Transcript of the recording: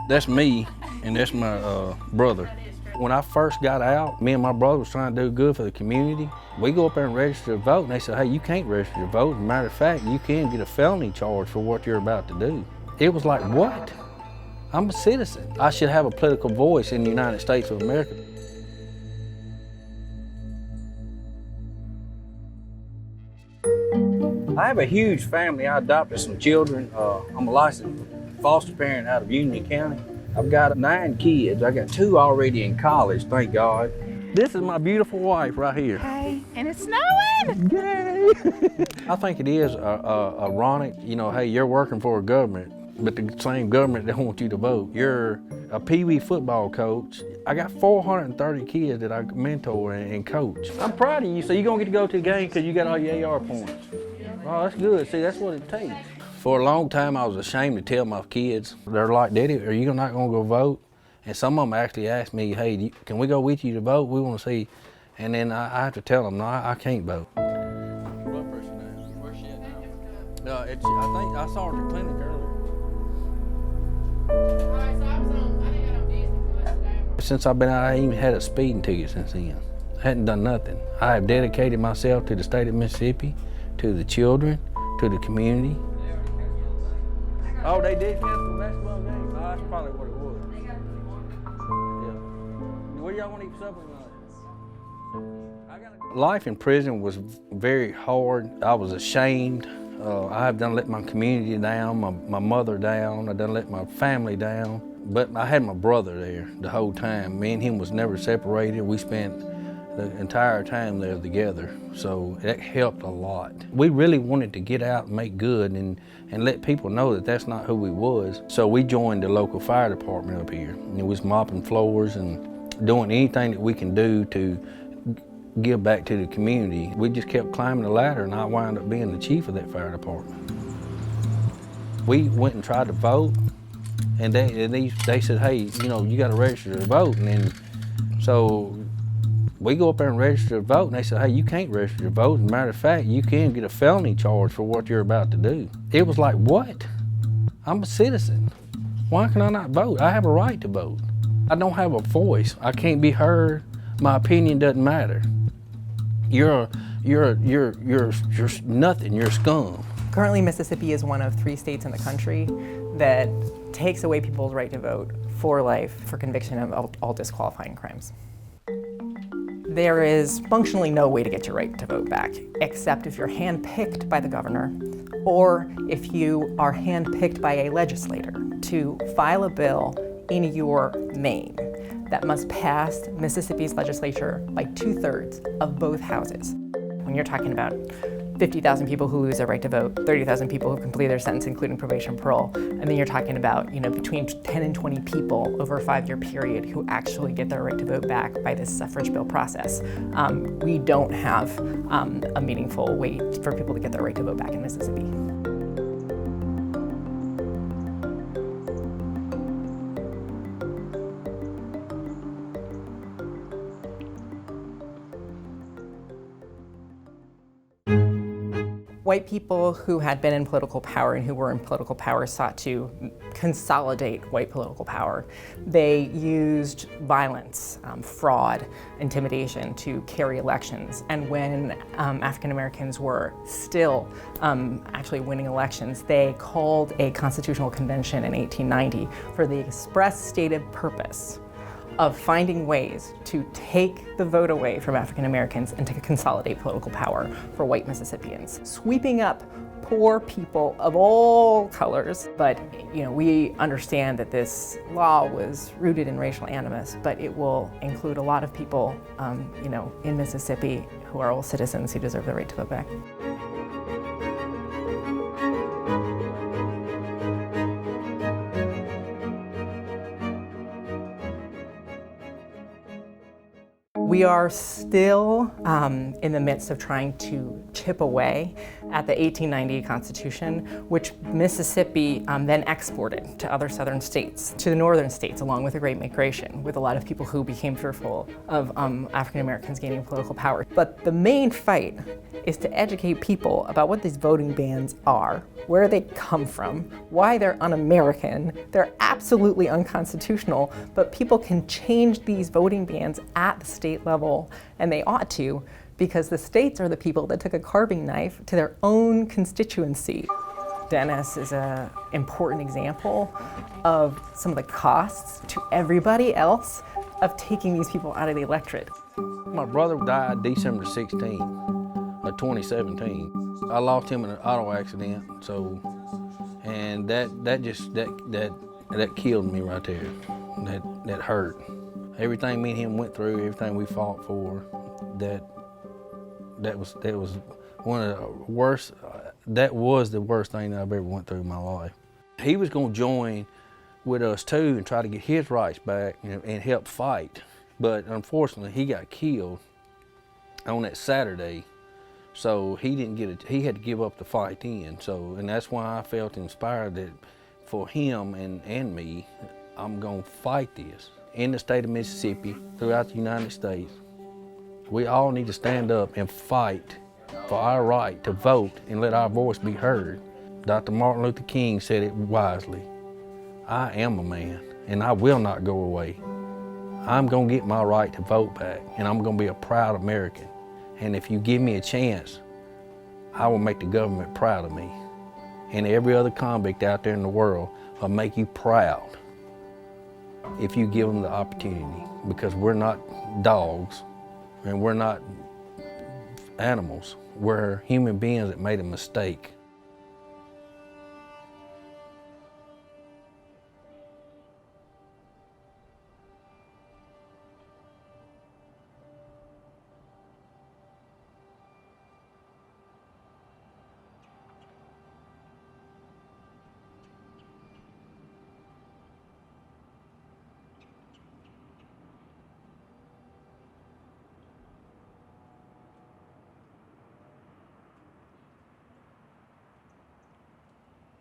That's me, and that's my brother. When I first got out, me and my brother was trying to do good for the community. We go up there and register to vote, and they said, hey, you can't register to vote. As a matter of fact, you can get a felony charge for what you're about to do. It was like, what? I'm a citizen. I should have a political voice in the United States of America. I have a huge family. I adopted some children. I'm a licensed foster parent out of Union County. I've got 9 kids. I got 2 already in college, thank God. This is my beautiful wife right here. Hey, and it's snowing! Yay! I think it is ironic, you know, hey, you're working for a government, but the same government that wants you to vote. You're a Pee Wee football coach. I got 430 kids that I mentor and coach. I'm proud of you, so you're gonna get to go to the game because you got all your AR points. Oh, that's good. See, that's what it takes. For a long time, I was ashamed to tell my kids. They're like, Daddy, are you not gonna go vote? And some of them actually asked me, hey, can we go with you to vote? We wanna see. And then I have to tell them, no, I can't vote. Blood pressure down. Where's she at now? I think I saw her at the clinic earlier. Since I've been out, I ain't even had a speeding ticket since then. I hadn't done nothing. I have dedicated myself to the state of Mississippi, to the children, to the community. Oh, they did cancel the basketball game? Oh, that's probably what it was. Yeah. Where y'all want to eat supper tonight? Life in prison was very hard. I was ashamed. I have done let my community down, my mother down. I done let my family down. But I had my brother there the whole time. Me and him was never separated. We spent the entire time there together, so that helped a lot. We really wanted to get out and make good and let people know that that's not who we was. So we joined the local fire department up here. And it was mopping floors and doing anything that we can do to give back to the community. We just kept climbing the ladder, and I wound up being the chief of that fire department. We went and tried to vote, and they said, hey, you know, you got to register to vote. And then, so we go up there and register to vote, and they said, hey, you can't register to vote. As a matter of fact, you can get a felony charge for what you're about to do. It was like, what? I'm a citizen. Why can I not vote? I have a right to vote. I don't have a voice. I can't be heard. My opinion doesn't matter. You're nothing. You're scum. Currently, Mississippi is one of 3 states in the country that takes away people's right to vote for life for conviction of all disqualifying crimes. There is functionally no way to get your right to vote back, except if you're handpicked by the governor or if you are handpicked by a legislator to file a bill in your name that must pass Mississippi's legislature by 2/3 of both houses. When you're talking about 50,000 people who lose their right to vote, 30,000 people who complete their sentence, including probation and parole, and then you're talking about, you know, between 10 and 20 people over a 5-year period who actually get their right to vote back by this suffrage bill process. We don't have a meaningful way for people to get their right to vote back in Mississippi. White people who had been in political power and who were in political power sought to consolidate white political power. They used violence, fraud, intimidation to carry elections. And when African Americans were still actually winning elections, they called a constitutional convention in 1890 for the express stated purpose of finding ways to take the vote away from African Americans and to consolidate political power for white Mississippians, sweeping up poor people of all colors. But you know, we understand that this law was rooted in racial animus, but it will include a lot of people, you know, in Mississippi who are all citizens who deserve the right to vote back. We are still in the midst of trying to chip away at the 1898 Constitution, which Mississippi then exported to other southern states, to the northern states, along with the Great Migration, with a lot of people who became fearful of African Americans gaining political power. But the main fight is to educate people about what these voting bans are, where they come from, why they're un-American. They're absolutely unconstitutional, but people can change these voting bans at the state level, and they ought to, because the states are the people that took a carving knife to their own constituency. Dennis is an important example of some of the costs to everybody else of taking these people out of the electorate. My brother died December 16 of 2017. I lost him in an auto accident, and that killed me right there. That hurt. Everything me and him went through, everything we fought for, that was one of the worst. That was the worst thing that I've ever went through in my life. He was going to join with us too and try to get his rights back and help fight, but unfortunately he got killed on that Saturday, so he didn't get it. He had to give up the fight then. And that's why I felt inspired that for him and me, I'm going to fight this in the state of Mississippi, throughout the United States. We all need to stand up and fight for our right to vote and let our voice be heard. Dr. Martin Luther King said it wisely. I am a man, and I will not go away. I'm gonna get my right to vote back, and I'm gonna be a proud American. And if you give me a chance, I will make the government proud of me. And every other convict out there in the world will make you proud if you give them the opportunity, because we're not dogs and we're not animals. We're human beings that made a mistake.